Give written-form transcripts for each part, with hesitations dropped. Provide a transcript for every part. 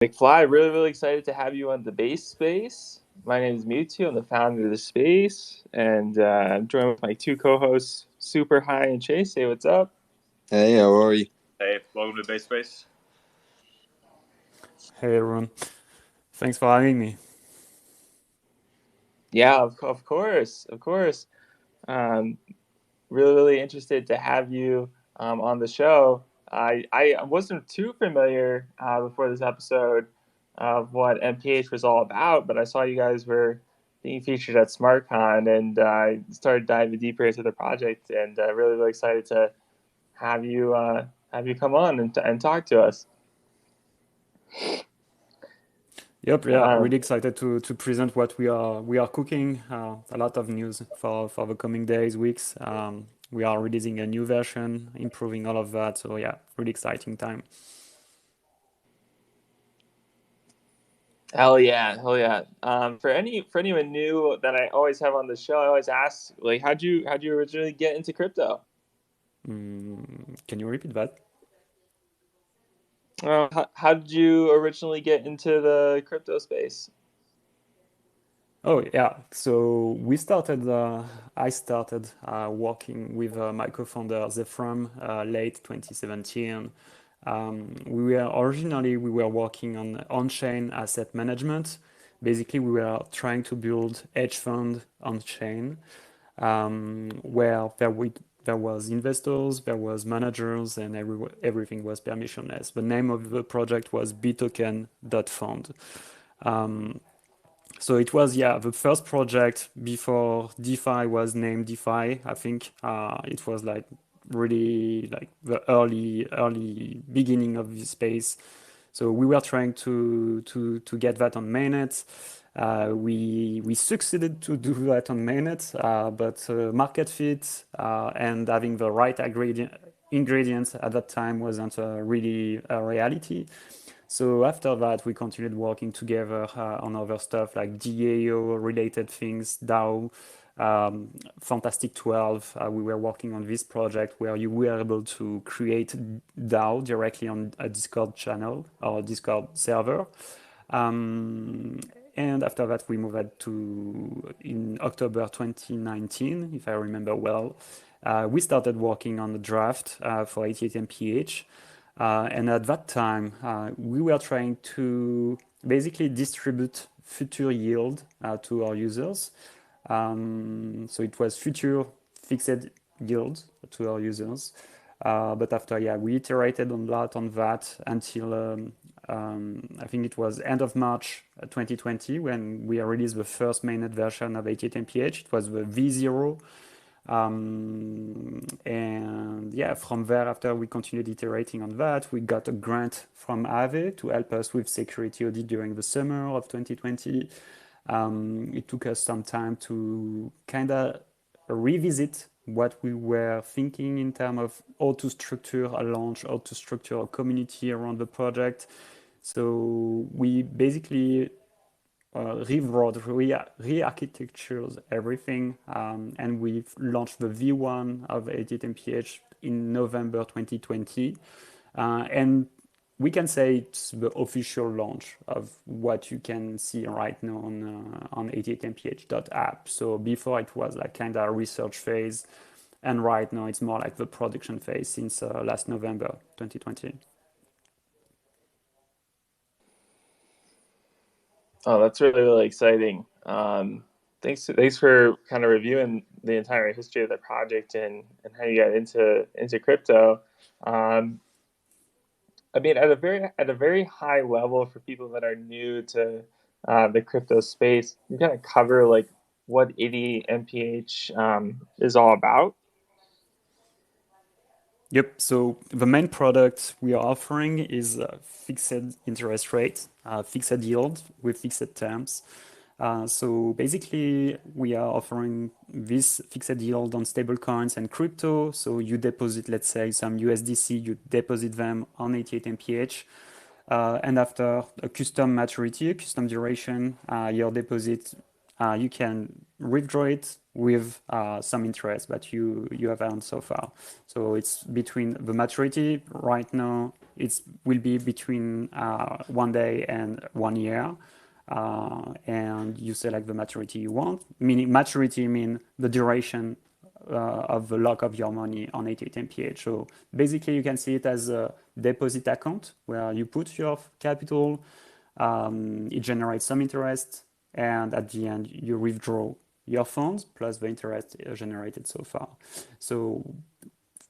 McFly, really excited to have you on the base space. My name is Mewtwo. I'm the founder of the space, and I'm joined with my two co-hosts, Super High and Chase. Say what's up. Hey, how are you? Hey, welcome to Base Space. Hey everyone, thanks for having me. Yeah, of course. Um, really interested to have you on the show. I wasn't too familiar before this episode of what MPH was all about, but I saw you guys were being featured at SmartCon, and I started diving deeper into the project, and really excited to have you come on and talk to us. Yep, yeah, Um, really excited to present what we are cooking. A lot of news for the coming days, weeks. We are releasing a new version, improving all of that. So yeah, really exciting time. Hell yeah. For anyone new that I always have on the show, I always ask, like, how'd you originally get into crypto? Can you repeat that? How did you originally get into the crypto space? Oh yeah, so I started working with my co-founder Zephram late 2017. We were working on-chain asset management. Basically, we were trying to build hedge fund on-chain, where there was investors, there was managers, and everything was permissionless. The name of the project was btoken.fund. So it was, yeah, the first project before DeFi was named DeFi. I think it was like really like the early beginning of this space. So we were trying to get that on mainnet. We succeeded to do that on mainnet, but market fit and having the right ingredients at that time wasn't really a reality. So after that, we continued working together on other stuff like DAO related things, DAO, Fantastic 12. We were working on this project where you were able to create DAO directly on a Discord channel or Discord server. Um, and after that, we moved to in October 2019, if I remember well. We started working on the draft for 88 MPH. And at that time, we were trying to basically distribute future yield to our users. So it was future fixed yield to our users. But after, yeah, we iterated a lot on that until I think it was end of March 2020 when we released the first mainnet version of 88 MPH. It was the V0. And yeah, from there, after we continued iterating on that, we got a grant from Aave to help us with security audit during the summer of 2020. It took us some time to kind of revisit what we were thinking in terms of how to structure a launch, how to structure a community around the project. So we basically rewrote, re-architectures everything, and we've launched the V1 of 88 MPH in November 2020. And we can say it's the official launch of what you can see right now on 88mph.app. So before it was like kind of a research phase, and right now it's more like the production phase since last November 2020. Oh, that's really exciting. Thanks for kind of reviewing the entire history of the project and how you got into crypto. Um, I mean, at a very high level for people that are new to the crypto space, you kind of cover like what 80 MPH is all about. Yep. So the main product we are offering is fixed interest rate, fixed yield with fixed terms. So basically, we are offering this fixed yield on stable coins and crypto. So you deposit, let's say, some USDC, you deposit them on 88 MPH. And after a custom maturity, a custom duration, your deposit, you can withdraw it with some interest that you have earned so far. So it's between the maturity right now. It will be between 1 day and 1 year. And you select the maturity you want. Meaning maturity mean the duration of the lock of your money on 88 MPH. So basically, you can see it as a deposit account where you put your capital, it generates some interest, and at the end, you withdraw your funds plus the interest generated so far. So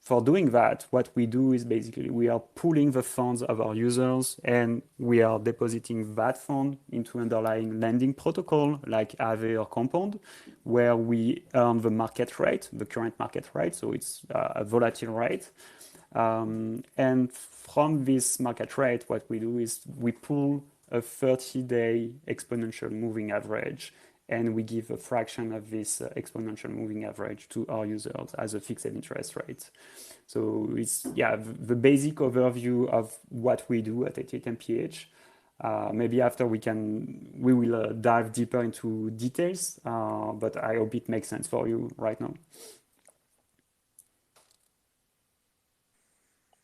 for doing that, what we do is basically we are pooling the funds of our users and we are depositing that fund into underlying lending protocol like Aave or Compound, where we earn the market rate, the current market rate. So it's a volatile rate. And from this market rate, what we do is we pull a 30-day exponential moving average, and we give a fraction of this exponential moving average to our users as a fixed interest rate. So it's the basic overview of what we do at 88 MPH. Maybe after we will dive deeper into details, but I hope it makes sense for you right now.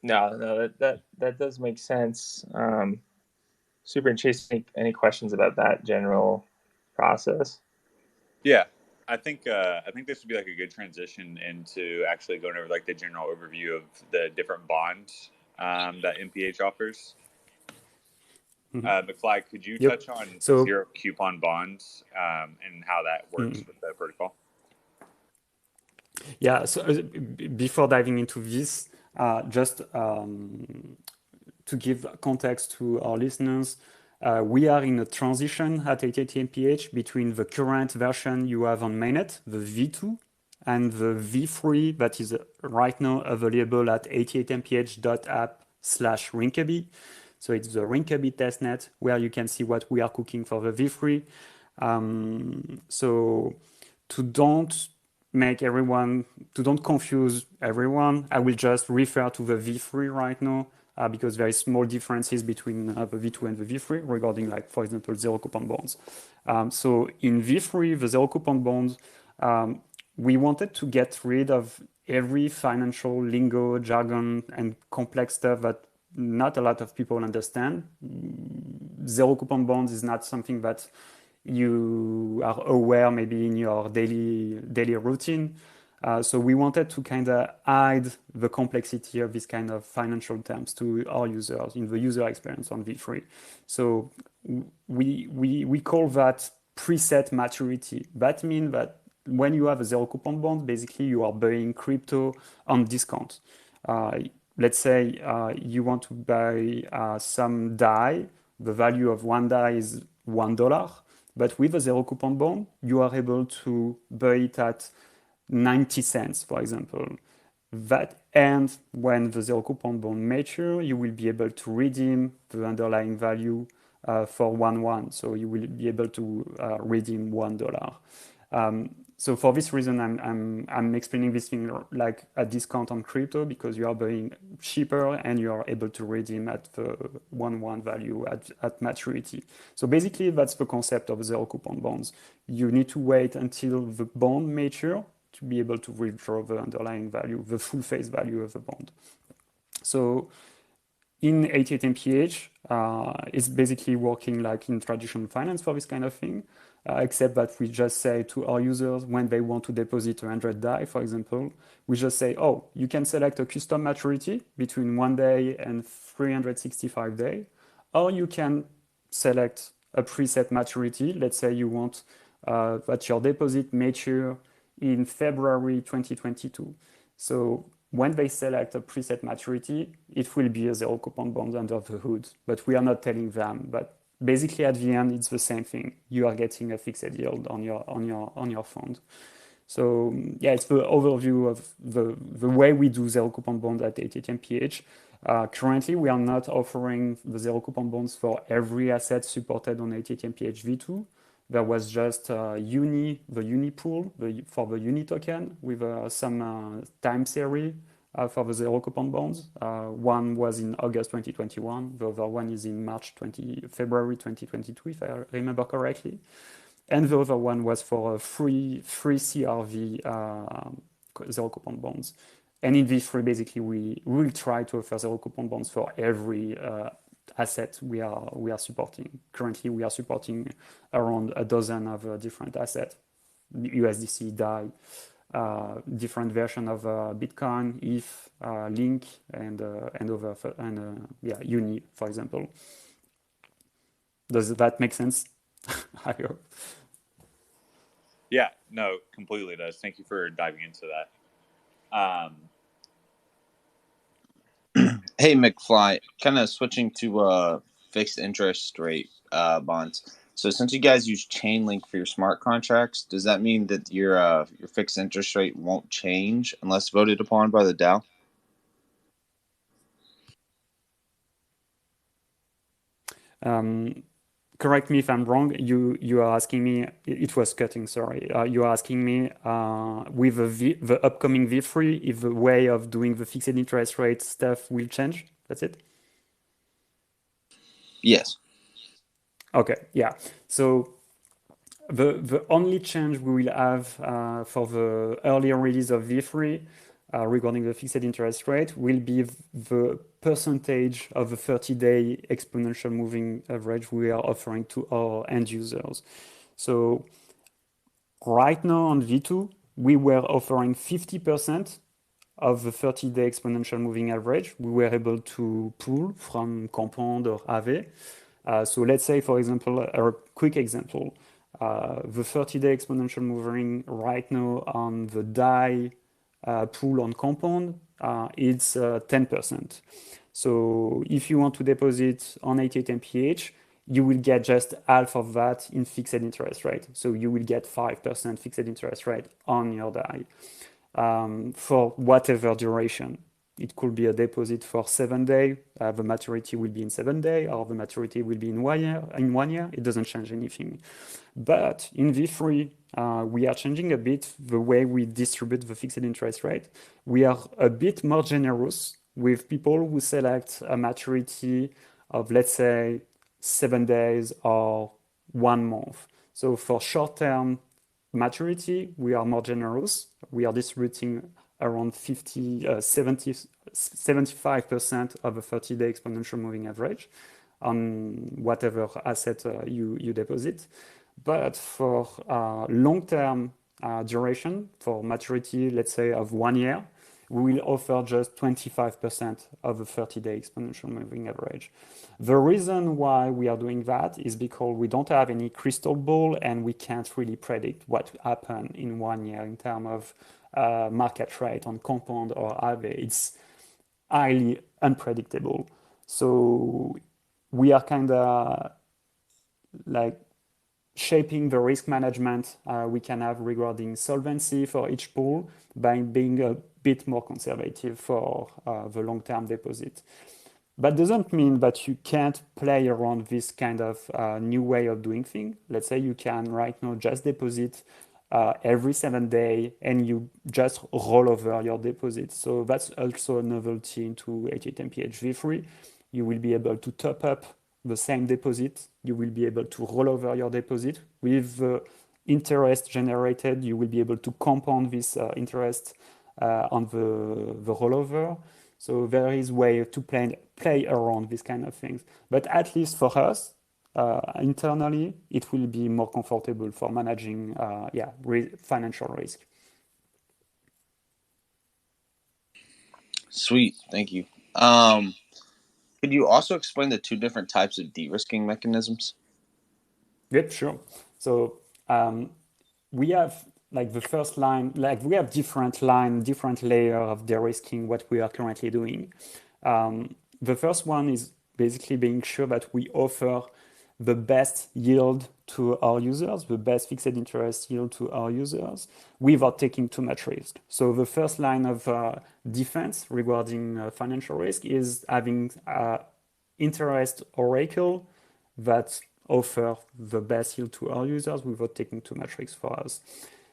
No, that does make sense. Super interesting. Any questions about that general process? Yeah, I think this would be like a good transition into actually going over like the general overview of the different bonds that MPH offers. Mcfly, could you touch on zero coupon bonds and how that works with the protocol? Yeah, so before diving into this, just to give context to our listeners, we are in a transition at 88 MPH between the current version you have on mainnet, the V2, and the V3 that is right now available at 88mph.app/Rinkeby. So it's the Rinkeby testnet where you can see what we are cooking for the V3. So to don't confuse everyone, I will just refer to the V3 right now because there is small differences between the V2 and the V3 regarding, like, for example, zero coupon bonds. So in V3, the zero coupon bonds, we wanted to get rid of every financial lingo, jargon, and complex stuff that not a lot of people understand. Zero coupon bonds is not something that you are aware maybe in your daily routine. So we wanted to kind of hide the complexity of this kind of financial terms to our users in the user experience on V3. So we call that preset maturity. That means that when you have a zero coupon bond, basically you are buying crypto on discount. Let's say you want to buy some DAI. The value of one DAI is $1. But with a zero coupon bond, you are able to buy it at 90 cents, for example. And when the zero coupon bond matures, you will be able to redeem the underlying value for 1 So you will be able to redeem $1. So for this reason, I'm explaining this thing like a discount on crypto because you are buying cheaper and you are able to redeem at the 1 value at maturity. So basically, that's the concept of zero coupon bonds. You need to wait until the bond matures to be able to withdraw the underlying value, the full face value of the bond. So in 88 MPH, it's basically working like in traditional finance for this kind of thing. Except that we just say to our users when they want to deposit 100 DAI, for example, we just say, oh, you can select a custom maturity between 1 day and 365 days, or you can select a preset maturity. Let's say you want that your deposit mature in February 2022. So when they select a preset maturity, it will be a zero coupon bond under the hood, but we are not telling them. But basically, at the end, it's the same thing. You are getting a fixed yield on your fund. So yeah, it's the overview of the way we do zero coupon bond at 88 MPH. Currently, we are not offering the zero coupon bonds for every asset supported on 88 MPH V2. There was just the Uni pool for the Uni token with some time series for the zero coupon bonds. One was in August 2021. The other one is in February 2022, if I remember correctly. and the other one was for a free CRV zero coupon bonds. And in V3, basically, we will try to offer zero coupon bonds for every asset we are supporting. Currently, we are supporting around a dozen of different assets: USDC, DAI, different version of Bitcoin, ETH, Link, and Uni, for example. Does that make sense? I hope. Yeah, no, completely does. Thank you for diving into that. Hey, McFly, kind of switching to fixed interest rate bonds. So since you guys use Chainlink for your smart contracts, does that mean that your fixed interest rate won't change unless voted upon by the DAO? Correct me if I'm wrong. You are asking me. It was cutting. Sorry. You are asking me with the upcoming V3 if the way of doing the fixed interest rate stuff will change. That's it. Yes. Okay. Yeah. So the only change we will have for the earlier release of V3 regarding the fixed interest rate will be the percentage of the 30-day exponential moving average we are offering to our end users. So right now on V2, we were offering 50% of the 30-day exponential moving average. We were able to pull from Compound or Aave. So let's say, for example, a quick example, the 30-day exponential moving right now on the DAI pool on Compound, it's 10%. So if you want to deposit on 88 MPH, you will get just half of that in fixed interest rate. So you will get 5% fixed interest rate on your DAI for whatever duration. It could be a deposit for 7 days. The maturity will be in 7 days, or the maturity will be in 1 year. In 1 year, it doesn't change anything. But in V3, we are changing a bit the way we distribute the fixed interest rate. We are a bit more generous with people who select a maturity of, let's say, 7 days or 1 month. So for short-term maturity, we are more generous. We are distributing around 75% of a 30-day exponential moving average on whatever asset you deposit. But for long-term duration, for maturity, let's say of 1 year, we will offer just 25% of the 30-day exponential moving average. The reason why we are doing that is because we don't have any crystal ball and we can't really predict what will happen in 1 year in terms of market rate on Compound or Aave. It's highly unpredictable. So we are kind of like shaping the risk management we can have regarding solvency for each pool by being a bit more conservative for the long-term deposit. That doesn't mean that you can't play around this kind of new way of doing things. Let's say you can right now just deposit every 7 days and you just roll over your deposit. So that's also a novelty into 88 MPH V3. You will be able to top up the same deposit. You will be able to roll over your deposit. With the interest generated, you will be able to compound this interest on the rollover. So there is way to play around these kind of things. But at least for us, internally, it will be more comfortable for managing financial risk. Sweet, thank you. Could you also explain the 2 different types of de-risking mechanisms? Yep, sure. So we have like the first line, like we have different layer of de-risking what we are currently doing. The first one is basically being sure that we offer the best yield to our users, the best fixed interest yield to our users without taking too much risk. So the first line of defense regarding financial risk is having interest oracle that offer the best yield to our users without taking too much risk for us.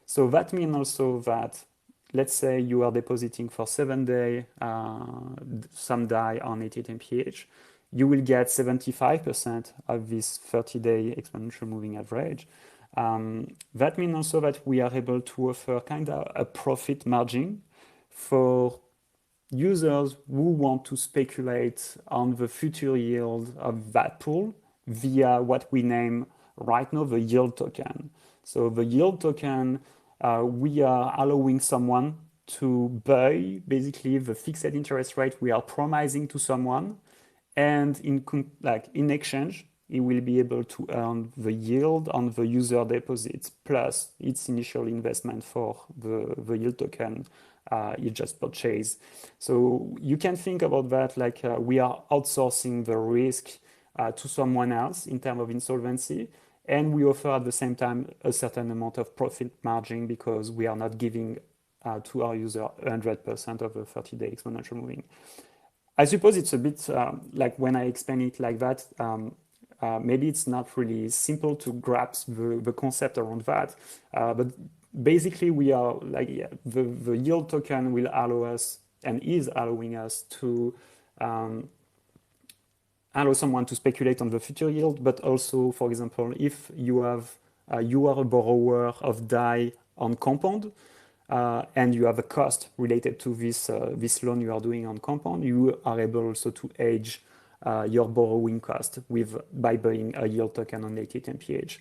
So that means also that, let's say you are depositing for 7 days, some DAI on 88 MPH, you will get 75% of this 30-day exponential moving average. That means also that we are able to offer kind of a profit margin for users who want to speculate on the future yield of that pool via what we name right now the yield token. So the yield token, we are allowing someone to buy basically the fixed interest rate we are promising to someone, and in exchange, he will be able to earn the yield on the user deposits plus its initial investment for the yield token you just purchased. So you can think about that like we are outsourcing the risk to someone else in terms of insolvency, and we offer at the same time a certain amount of profit margin because we are not giving to our user 100% of the 30-day exponential moving. I suppose it's a bit like when I explain it like that, maybe it's not really simple to grasp the concept around that. But basically, we are like the yield token will allow us and is allowing us to allow someone to speculate on the future yield, but also, for example, if you have you are a borrower of DAI on Compound, and you have a cost related to this loan you are doing on Compound, you are able also to hedge your borrowing cost by buying a yield token on 88 MPH.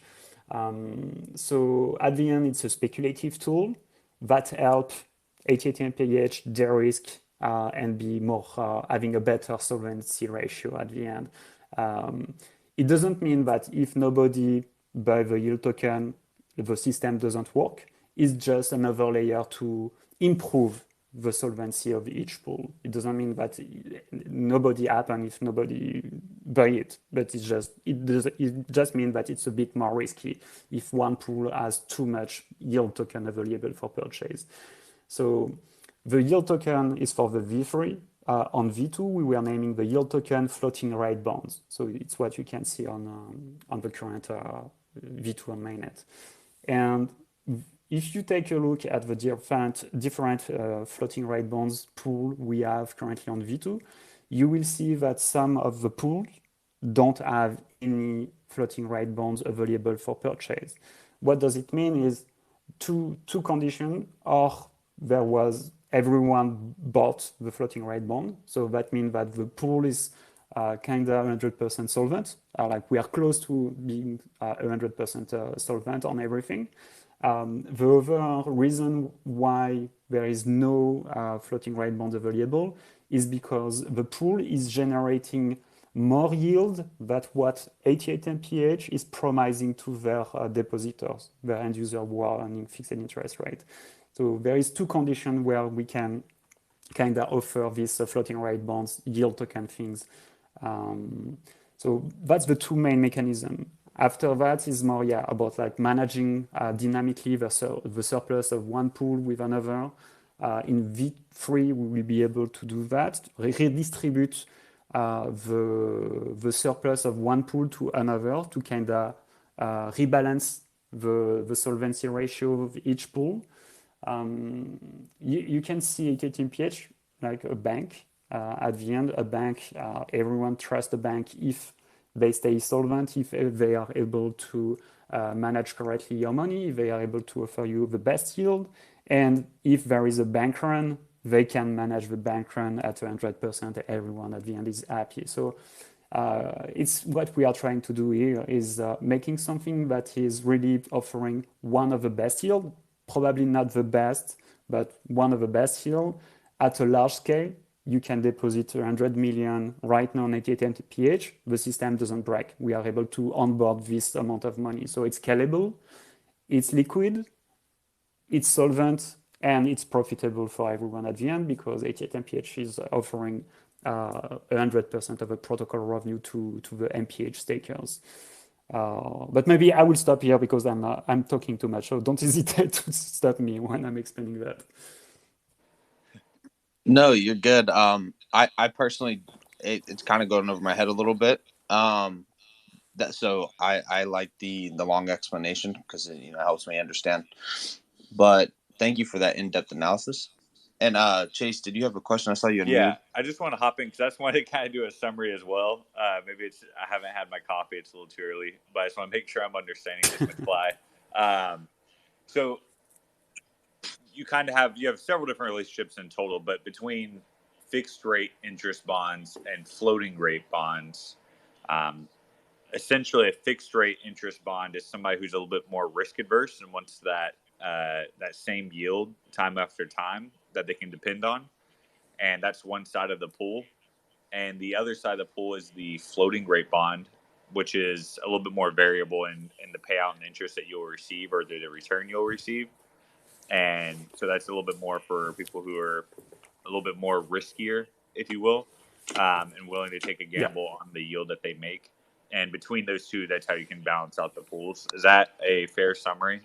So at the end, it's a speculative tool that helps 88 MPH de-risk and be more having a better solvency ratio at the end. It doesn't mean that if nobody buys the yield token, the system doesn't work. It's just another layer to improve the solvency of each pool. It doesn't mean that nobody happens if nobody buy it, but it just means that it's a bit more risky if one pool has too much yield token available for purchase. So the yield token is for the V3. On V2, we were naming the yield token floating rate bonds. So it's what you can see on the current V2 on mainnet. And if you take a look at the different floating rate bonds pool we have currently on V2, you will see that some of the pools don't have any floating rate bonds available for purchase. What does it mean is two conditions, or everyone bought the floating rate bond. So that means that the pool is kind of 100% solvent. Like we are close to being 100% solvent on everything. The other reason why there is no floating rate bond available is because the pool is generating more yield than what 88 MPH is promising to their depositors, their end user who are earning fixed interest rate. So there is two conditions where we can kind of offer these floating rate bonds, yield token things. So that's the two main mechanisms. After that is more about like managing dynamically the surplus of one pool with another. In V3, we will be able to do that, redistribute the surplus of one pool to another to kind of rebalance the solvency ratio of each pool. You can see 88 MPH like a bank. At the end, a bank, everyone trusts the bank if they stay solvent, if they are able to manage correctly your money, if they are able to offer you the best yield, and if there is a bank run, they can manage the bank run at 100%. Everyone at the end is happy. So it's what we are trying to do here is making something that is really offering one of the best yield, probably not the best, but one of the best yield at a large scale. You can deposit 100 million right now on 88 MPH. The system doesn't break. We are able to onboard this amount of money. So it's scalable, it's liquid, it's solvent, and it's profitable for everyone at the end because 88 MPH is offering 100% of the protocol revenue to the MPH stakers. But maybe I will stop here because I'm talking too much. So don't hesitate to stop me when I'm explaining that. No, you're good. I personally, it's kind of going over my head a little bit. So I like the long explanation because it helps me understand. But thank you for that in-depth analysis. And Chase, did you have a question? I saw you unmuted. I just want to hop in because I just wanted to kind of do a summary as well. Maybe I haven't had my coffee; it's a little too early, but I just want to make sure I'm understanding this McFly. So you kind of have several different relationships in total, but between fixed rate interest bonds and floating rate bonds, essentially a fixed rate interest bond is somebody who's a little bit more risk adverse and wants that same yield time after time that they can depend on, and that's one side of the pool. And the other side of the pool is the floating rate bond, which is a little bit more variable in the payout and interest that you'll receive or the return you'll receive. And so that's a little bit more for people who are a little bit more riskier, if you will, and willing to take a Yeah. gamble on the yield that they make. And between those two, that's how you can balance out the pools. Is that a fair summary?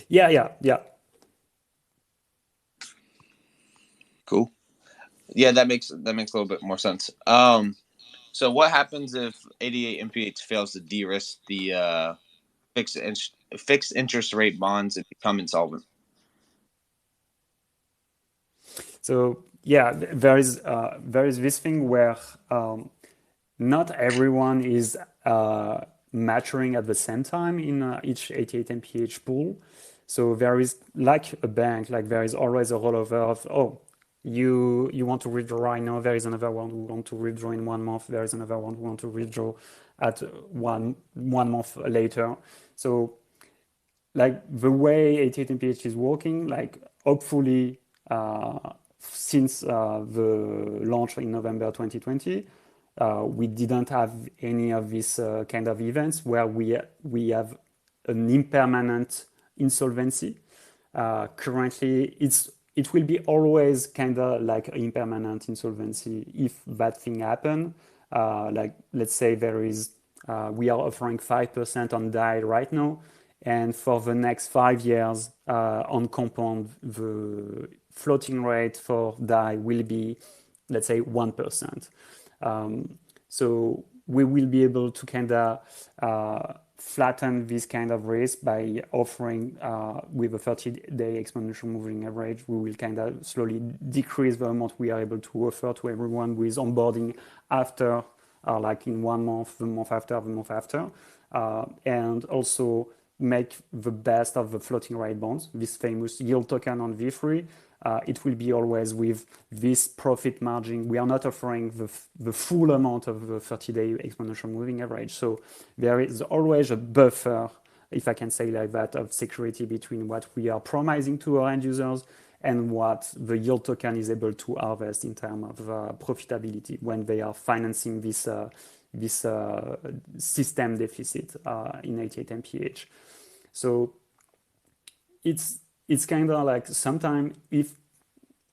Yeah. Cool. Yeah, that makes a little bit more sense. So what happens if 88 MPH fails to de-risk the fixed interest rate bonds and become insolvent? So yeah, there is this thing where not everyone is maturing at the same time in each 88 MPH pool. So there is, like a bank, like there is always a rollover of, you want to withdraw right now, there is another one who want to withdraw in 1 month, there is another one who want to withdraw at one month later. So like the way 88 MPH is working, like hopefully since the launch in November 2020, we didn't have any of these kind of events where we have an impermanent insolvency. Currently, it will be always kind of like an impermanent insolvency if that thing happen. Like let's say there is, we are offering 5% on DAI right now, and for the next 5 years on compound, the floating rate for DAI will be, let's say, 1%. So we will be able to kind of flatten this kind of risk by offering with a 30-day exponential moving average. We will kind of slowly decrease the amount we are able to offer to everyone with onboarding after, like in 1 month, the month after, and also make the best of the floating rate bonds, this famous yield token on V3. It will be always with this profit margin. We are not offering the full amount of the 30-day exponential moving average. So there is always a buffer, if I can say like that, of security between what we are promising to our end users and what the yield token is able to harvest in terms of profitability when they are financing this system deficit in 88 MPH. So it's kind of like sometimes if,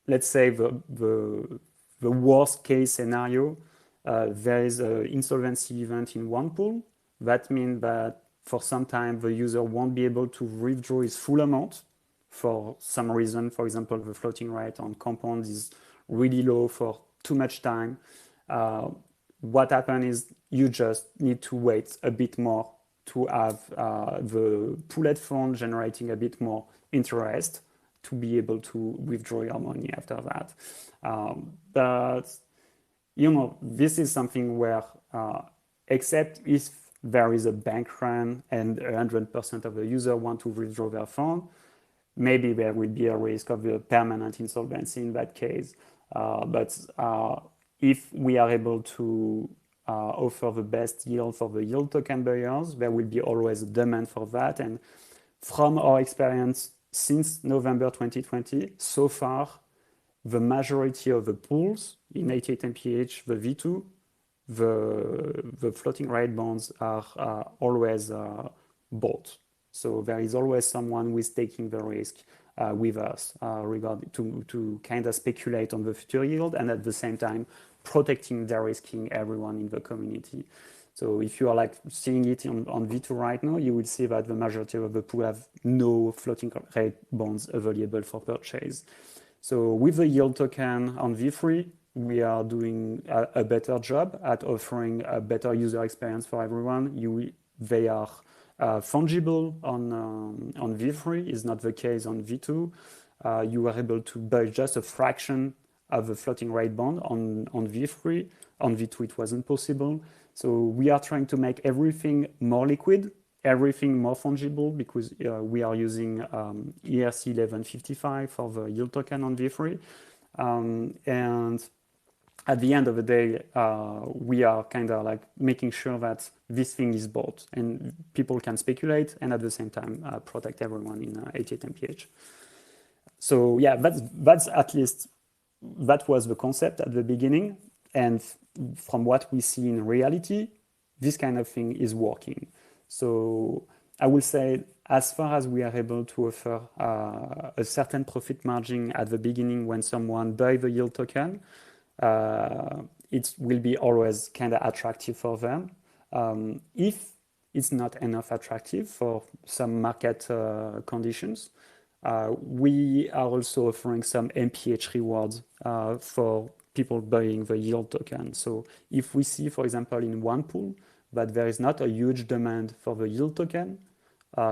let's say, the worst case scenario, there is an insolvency event in one pool, that means that for some time the user won't be able to withdraw his full amount for some reason. For example, the floating rate on compound is really low for too much time. What happens is you just need to wait a bit more to have the pooled fund generating a bit more interest to be able to withdraw your money after that. But, this is something where, except if there is a bank run and 100% of the user want to withdraw their fund, maybe there will be a risk of a permanent insolvency in that case. But if we are able to offer the best yield for the yield token buyers, there will be always a demand for that. And from our experience since November 2020, so far, the majority of the pools in 88 MPH, the V2, the floating rate bonds are always bought. So there is always someone who is taking the risk with us regarding to kind of speculate on the future yield and at the same time protecting, de-risking everyone in the community. So if you are like seeing it on V2 right now, you will see that the majority of the pool have no floating rate bonds available for purchase. So with the yield token on V3, we are doing a better job at offering a better user experience for everyone. They are fungible on V3, is not the case on V2. You are able to buy just a fraction of the floating rate bond on V3. On V2, it wasn't possible. So we are trying to make everything more liquid everything more fungible because we are using ERC 1155 for the yield token on V3. And at the end of the day, we are kind of like making sure that this thing is bought and people can speculate and at the same time protect everyone in 88 MPH. So yeah, that's at least, that was the concept at the beginning. And from what we see in reality, this kind of thing is working. So I will say, as far as we are able to offer a certain profit margin at the beginning when someone buys the yield token, it will be always kind of attractive for them. If it's not enough attractive for some market conditions, we are also offering some MPH rewards for people buying the yield token. So if we see, for example, in one pool that there is not a huge demand for the yield token,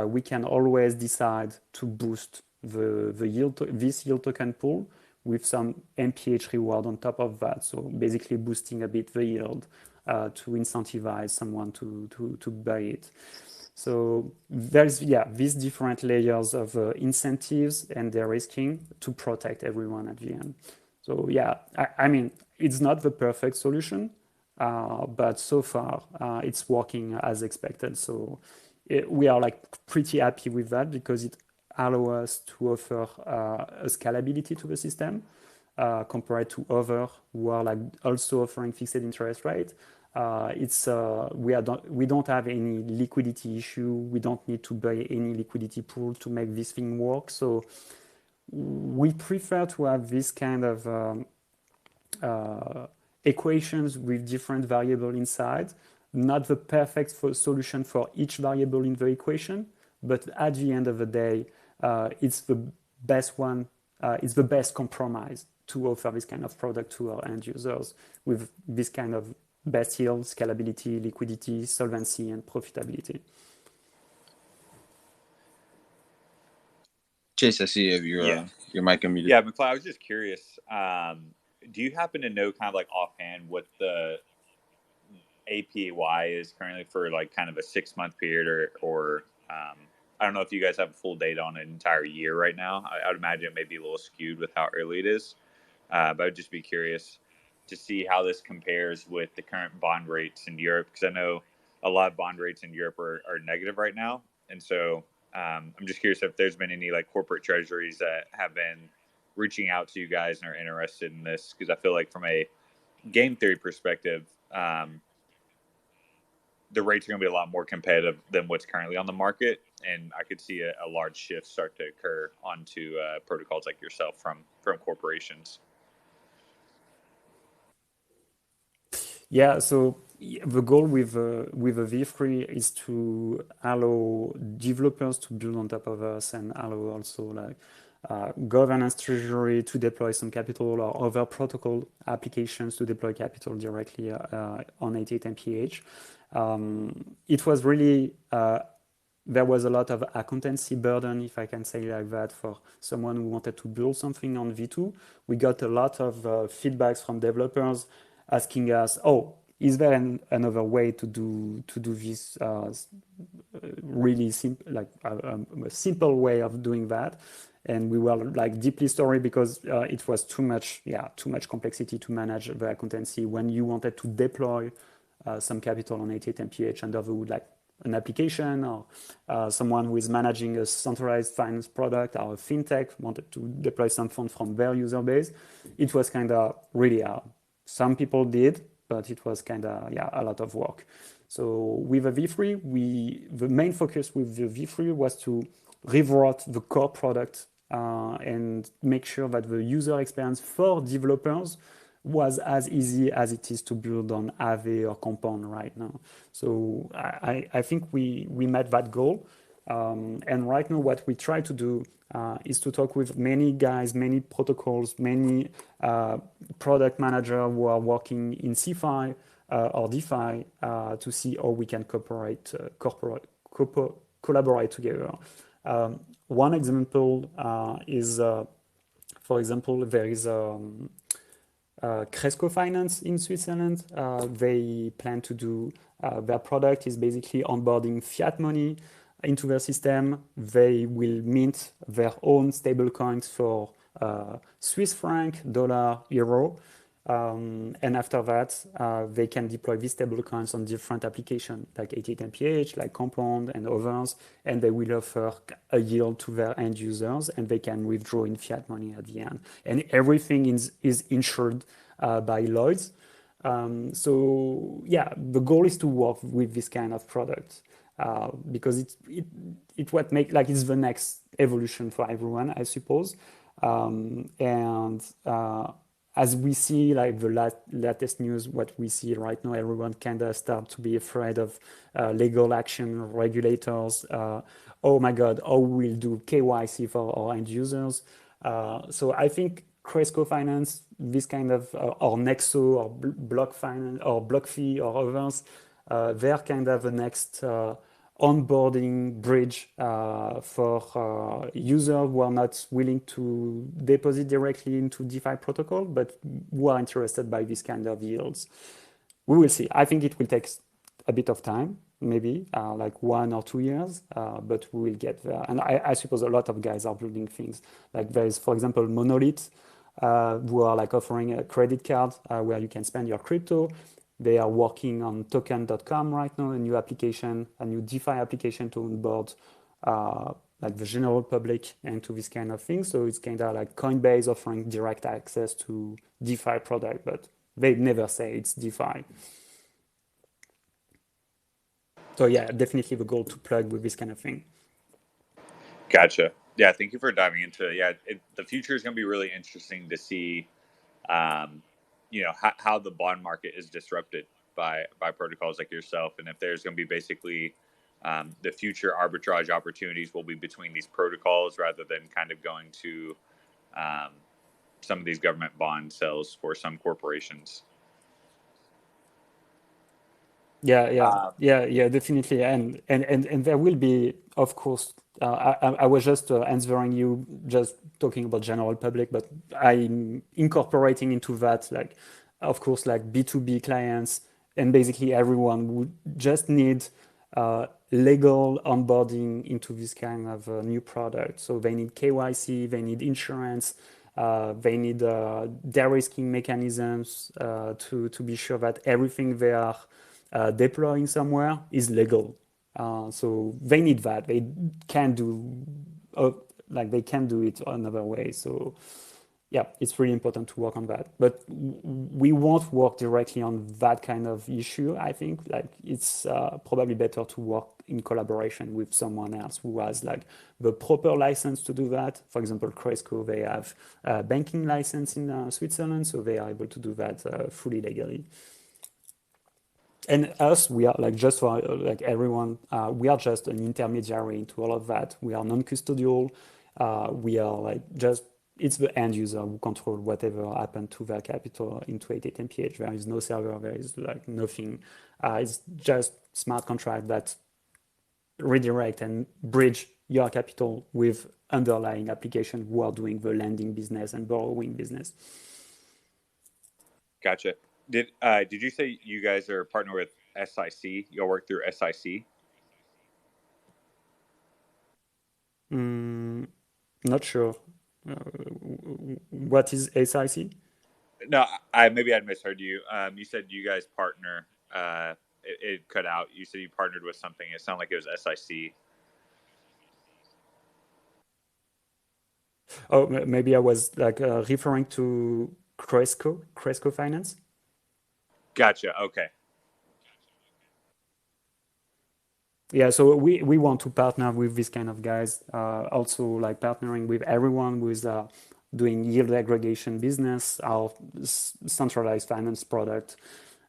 we can always decide to boost this yield token pool with some MPH reward on top of that. So basically boosting a bit the yield to incentivize someone to buy it. So there's, these different layers of incentives and de-risking to protect everyone at the end. So I mean, it's not the perfect solution, but so far it's working as expected. So we are like pretty happy with that because it allows us to offer a scalability to the system compared to others who are like also offering fixed interest rate. We don't have any liquidity issue. We don't need to buy any liquidity pool to make this thing work. So we prefer to have this kind of equations with different variables inside. Not the perfect solution for each variable in the equation, but at the end of the day, it's the best one. It's the best compromise to offer this kind of product to our end users with this kind of best yield, scalability, liquidity, solvency, and profitability. Chase, I see you have your mic unmuted. Yeah, Mcfly, I was just curious. Do you happen to know kind of like offhand what the APY is currently for like kind of a 6-month period or I don't know if you guys have full data on an entire year right now. I would imagine it may be a little skewed with how early it is. But I'd just be curious to see how this compares with the current bond rates in Europe, because I know a lot of bond rates in Europe are negative right now. And so I'm just curious if there's been any like corporate treasuries that have been reaching out to you guys and are interested in this, because I feel like from a game theory perspective, the rates are going to be a lot more competitive than what's currently on the market. And I could see a large shift start to occur onto protocols like yourself from corporations. Yeah, so the goal with a V3 is to allow developers to build on top of us and allow also like governance treasury to deploy some capital or other protocol applications to deploy capital directly on 88 MPH. It was really, there was a lot of accountancy burden, if I can say like that, for someone who wanted to build something on V2. We got a lot of feedbacks from developers asking us, oh, is there another way to do this really simple, like a simple way of doing that? And we were like deeply sorry because it was too much complexity to manage the accountancy when you wanted to deploy some capital on 88 MPH under the hood, like an application or someone who is managing a centralized finance product or a fintech wanted to deploy some fund from their user base. It was kind of really hard. Some people did, but it was kind of a lot of work. So with a V3, the main focus with the V3 was to revert the core product and make sure that the user experience for developers was as easy as it is to build on Aave or Compound right now. So I think we met that goal. And right now what we try to do is to talk with many guys, many protocols, many product managers who are working in CeFi or DeFi to see how we can collaborate together. One example is, for example, there is Cresco Finance in Switzerland. They plan to do their product is basically onboarding fiat money into their system. They will mint their own stablecoins for Swiss franc, dollar, euro. And after that, they can deploy these stablecoins on different applications like 88 MPH, like Compound and others, and they will offer a yield to their end users, and they can withdraw in fiat money at the end. And everything is insured by Lloyd's. So yeah, the goal is to work with this kind of product because it what make like it's the next evolution for everyone, I suppose. And as we see, like the latest news, what we see right now, everyone kind of start to be afraid of legal action, regulators. Oh my God, how we'll do KYC for our end users. So I think Cresco Finance, this kind of, or Nexo, or Block Finance, or BlockFi, or others, they're kind of the next onboarding bridge for users who are not willing to deposit directly into DeFi protocol, but who are interested by this kind of yields. We will see. I think it will take a bit of time, maybe like 1 or 2 years, but we will get there. And I suppose a lot of guys are building things. Like there is, for example, Monolith, who are like offering a credit card where you can spend your crypto. They are working on token.com right now, a new application, a new DeFi application to onboard like the general public and to this kind of thing. So it's kind of like Coinbase offering direct access to DeFi product, but they never say it's DeFi. So yeah, definitely the goal to plug with this kind of thing. Gotcha. Yeah, thank you for diving into it. Yeah, the future is going to be really interesting to see, how the bond market is disrupted by protocols like yourself, and if there's going to be basically the future arbitrage opportunities will be between these protocols rather than kind of going to some of these government bond sales for some corporations. Yeah, definitely, and there will be, of course. I was just answering you, just talking about general public, but I'm incorporating into that, like, of course, like B2B clients, and basically everyone would just need legal onboarding into this kind of new product. So they need KYC, they need insurance. They need de-risking mechanisms to be sure that everything they are deploying somewhere is legal. So they need that. They can do they can do it another way. So yeah, it's really important to work on that. But we won't work directly on that kind of issue. I think like it's probably better to work in collaboration with someone else who has like the proper license to do that. For example, Cresco, they have a banking license in Switzerland, so they are able to do that fully legally. And us, we are like just for like everyone, we are just an intermediary into all of that. We are non-custodial. We are like just it's the end user who control whatever happened to their capital into 88 MPH. There is no server. There is like nothing. It's just smart contract that redirect and bridge your capital with underlying application who are doing the lending business and borrowing business. Gotcha. Did you say you guys are partner with SIC? You'll work through SIC? Not sure. What is SIC? No, maybe I misheard you. You said you guys partner. It cut out. You said you partnered with something. It sounded like it was SIC. Oh, maybe I was like referring to Cresco Finance. Gotcha. Okay. Yeah, so we want to partner with this kind of guys. Also, like partnering with everyone who is doing yield aggregation business, our centralized finance product.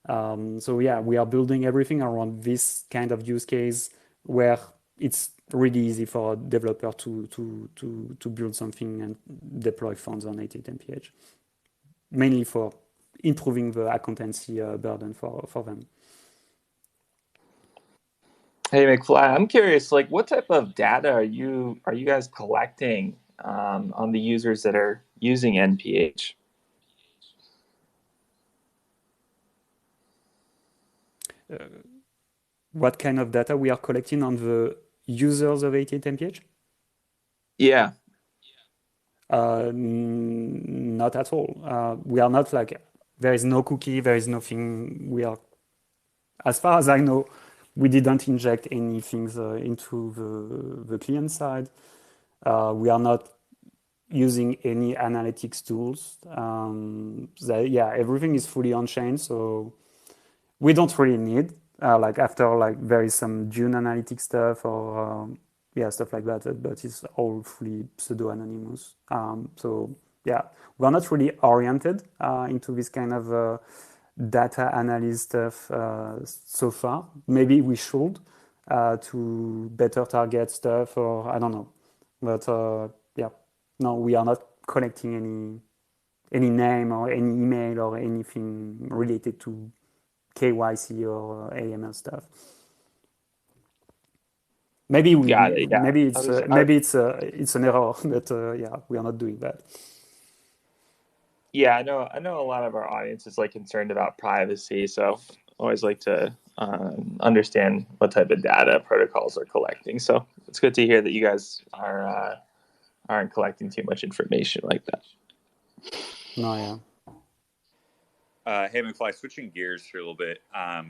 So yeah, we are building everything around this kind of use case where it's really easy for a developer to build something and deploy funds on 88 MPH, mainly for improving the accountancy burden for them. Hey McFly, I'm curious, like what type of data are you guys collecting on the users that are using MPH? what kind of data we are collecting on the users of 88 MPH? Yeah. Not at all. We are not like, there is no cookie, there is nothing. We are, as far as I know, we didn't inject anything into the client side. We are not using any analytics tools. Yeah, everything is fully on chain, so we don't really need like after like there is some June analytics stuff or yeah, stuff like that, but it's all fully pseudo anonymous. So yeah, we're not really oriented into this kind of data analysis stuff so far. Maybe we should to better target stuff, or I don't know, but yeah, no, we are not collecting any name or any email or anything related to KYC or AML stuff. Maybe we, Got it, yeah. maybe it's an error, but yeah, we are not doing that. Yeah, I know a lot of our audience is like concerned about privacy, so always like to understand what type of data protocols are collecting. So it's good to hear that you guys aren't collecting too much information like that. No, yeah. Hey, McFly, switching gears here a little bit,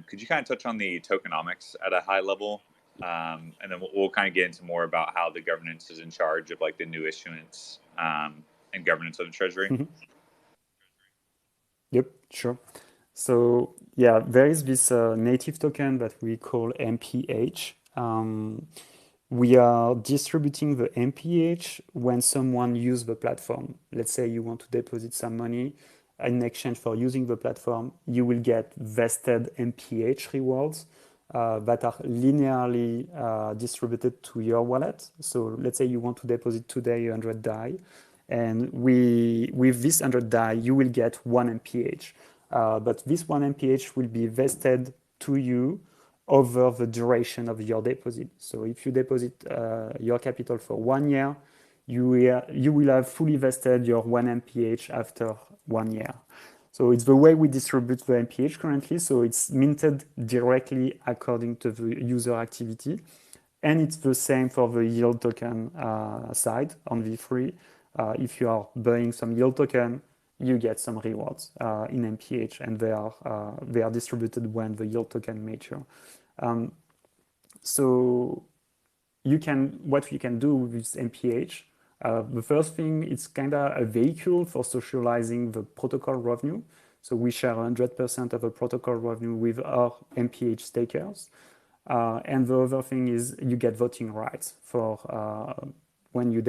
could you kind of touch on the tokenomics at a high level? And then we'll kind of get into more about how the governance is in charge of like the new issuance and governance of the treasury. Mm-hmm. Yep, sure. So yeah, there is this native token that we call MPH. We are distributing the MPH when someone uses the platform. Let's say you want to deposit some money. In exchange for using the platform, you will get vested MPH rewards that are linearly distributed to your wallet. So let's say you want to deposit today 100 DAI, and with this 100 DAI, you will get 1 MPH. But this 1 MPH will be vested to you over the duration of your deposit. So if you deposit your capital for 1 year, you will have fully vested your 1 MPH after 1 year. So it's the way we distribute the MPH currently. So it's minted directly according to the user activity. And it's the same for the yield token side on V3. If you are buying some yield token, you get some rewards in MPH, and they are distributed when the yield token mature. So what you can do with MPH, the first thing, it's kind of a vehicle for socializing the protocol revenue. So we share 100% of the protocol revenue with our MPH stakers. And the other thing is you get voting rights for when you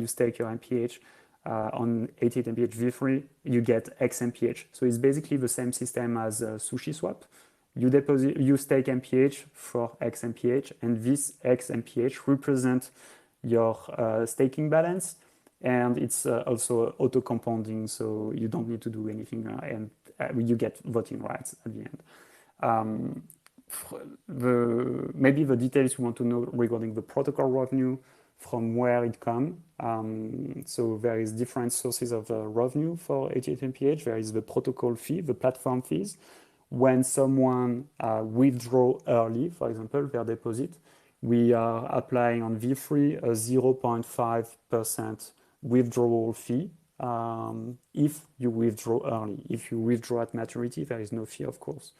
stake your MPH on 88 MPH V3, you get X MPH. So it's basically the same system as Sushi Swap. You stake MPH for X MPH, and this X MPH represents your staking balance, and it's also auto compounding, so you don't need to do anything, and you get voting rights at the end. Maybe the details you want to know regarding the protocol revenue, from where it comes. So there is different sources of revenue for 88 MPH. There is the protocol fee, the platform fees. When someone withdraw early, for example, their deposit, we are applying on V3 a 0.5% withdrawal fee if you withdraw early. If you withdraw at maturity, there is no fee, of course.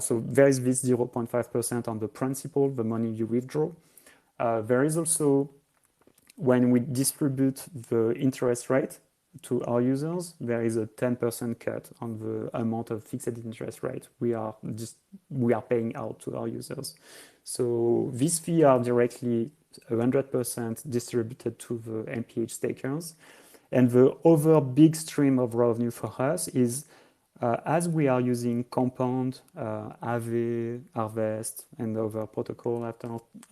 So there is this 0.5% on the principal, the money you withdraw. There is also, when we distribute the interest rate to our users, there is a 10% cut on the amount of fixed interest rate we are paying out to our users. So these fees are directly 100% distributed to the MPH stakers. And the other big stream of revenue for us is as we are using Compound, Aave, Harvest, and other protocol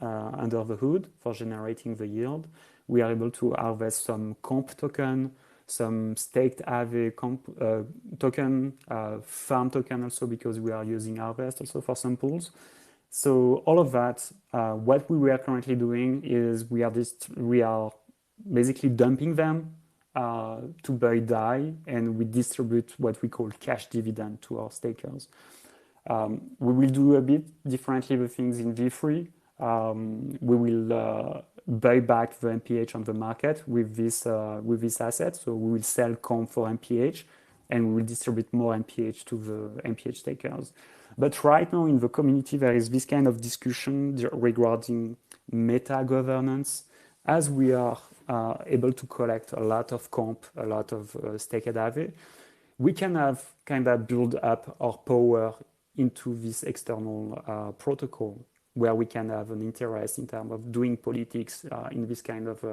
under the hood for generating the yield, we are able to harvest some comp token, some staked Aave token, farm token also, because we are using Harvest also for some pools. So all of that, what we are currently doing is we are basically dumping them to buy DAI, and we distribute what we call cash dividend to our stakers. We will do a bit differently the things in V3. We will buy back the MPH on the market with this asset. So we will sell comp for MPH, and we will distribute more MPH to the MPH takers. But right now in the community, there is this kind of discussion regarding meta governance. As we are able to collect a lot of comp, a lot of staked AVE, we can have kind of build up our power into this external protocol where we can have an interest in terms of doing politics in this kind of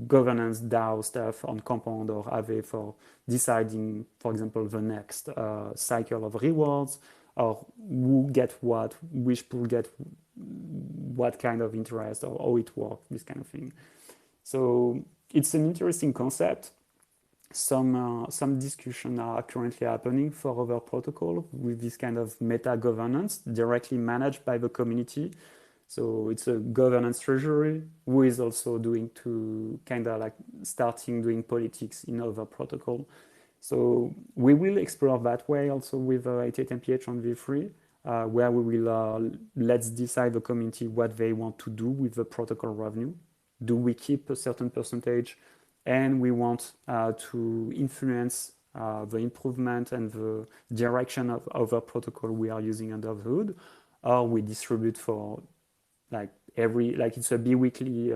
governance DAO stuff on compound or AVE for deciding, for example, the next cycle of rewards, or who get what, which pool get what kind of interest, or how it works, this kind of thing. So it's an interesting concept. Some discussion are currently happening for other protocol with this kind of meta governance directly managed by the community. So it's a governance treasury who is also doing to kind of like starting doing politics in other protocol. So we will explore that way also with 88 MPH on V3, where we will let's decide the community what they want to do with the protocol revenue. Do we keep a certain percentage, and we want to influence the improvement and the direction of other protocol we are using under the hood, or we distribute for like it's a bi-weekly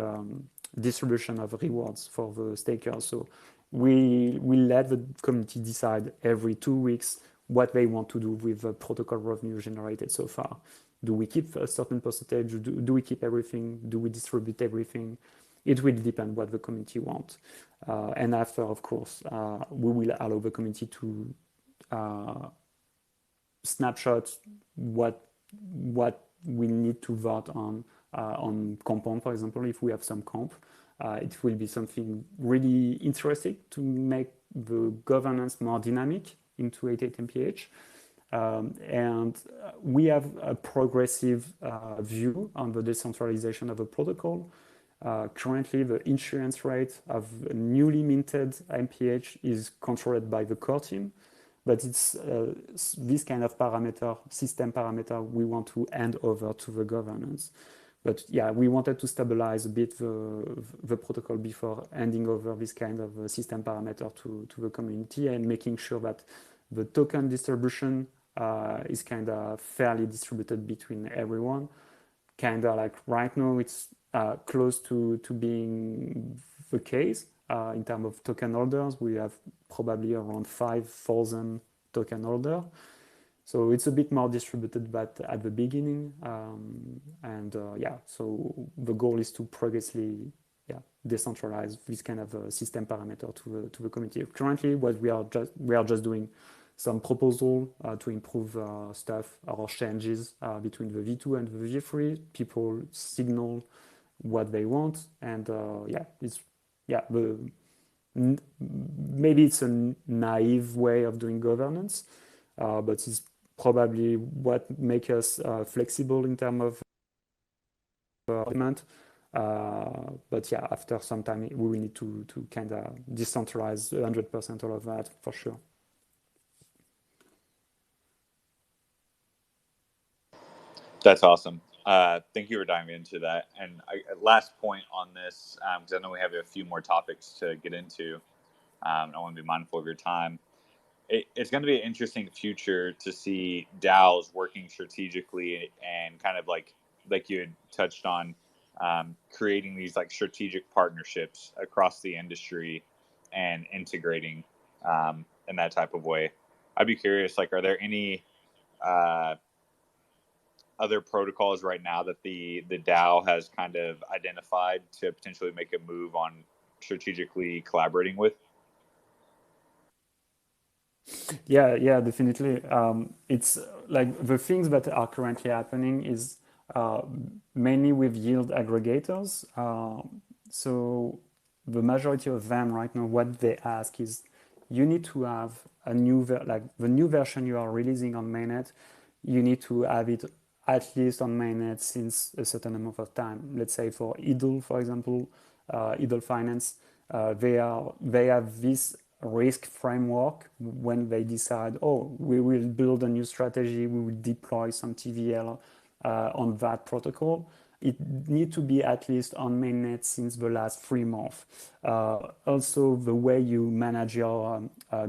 distribution of rewards for the stakers. So we let the community decide every 2 weeks what they want to do with the protocol revenue generated so far. Do we keep a certain percentage? Do we keep everything? Do we distribute everything? It will depend what the community wants. And after, of course, we will allow the community to snapshot what we need to vote on compound, for example. If we have some comp, it will be something really interesting to make the governance more dynamic into 88 MPH. And we have a progressive view on the decentralization of the protocol. Currently, the insurance rate of newly minted MPH is controlled by the core team, but it's this kind of parameter, system parameter, we want to hand over to the governance. But yeah, we wanted to stabilize a bit the protocol before handing over this kind of system parameter to the community and making sure that the token distribution is kind of fairly distributed between everyone. Kind of like right now, it's close to being the case. In terms of token holders, we have probably around 5,000 token holders. So it's a bit more distributed, but at the beginning, yeah. So the goal is to progressively, decentralize this kind of system parameter to the community. Currently, what we are just doing some proposal to improve stuff or changes between the V2 and the V3. People signal what they want, and maybe it's a naive way of doing governance, but it's probably what makes us flexible in terms of implement. But yeah, after some time, we will need to kind of decentralize 100% all of that for sure. That's awesome. Thank you for diving into that. And last point on this, because I know we have a few more topics to get into. I want to be mindful of your time. It's going to be an interesting future to see DAOs working strategically and kind of like you had touched on, creating these like strategic partnerships across the industry and integrating in that type of way. I'd be curious, like, are there any other protocols right now that the DAO has kind of identified to potentially make a move on strategically collaborating with? Yeah, definitely. It's like the things that are currently happening is mainly with yield aggregators. So the majority of them right now, what they ask is you need to have a new the new version you are releasing on mainnet. You need to have it at least on mainnet since a certain amount of time. Let's say for IDLE, for example, IDLE Finance, they have this risk framework when they decide, oh, we will build a new strategy, we will deploy some TVL on that protocol. It needs to be at least on mainnet since the last 3 months. Also, the way you manage your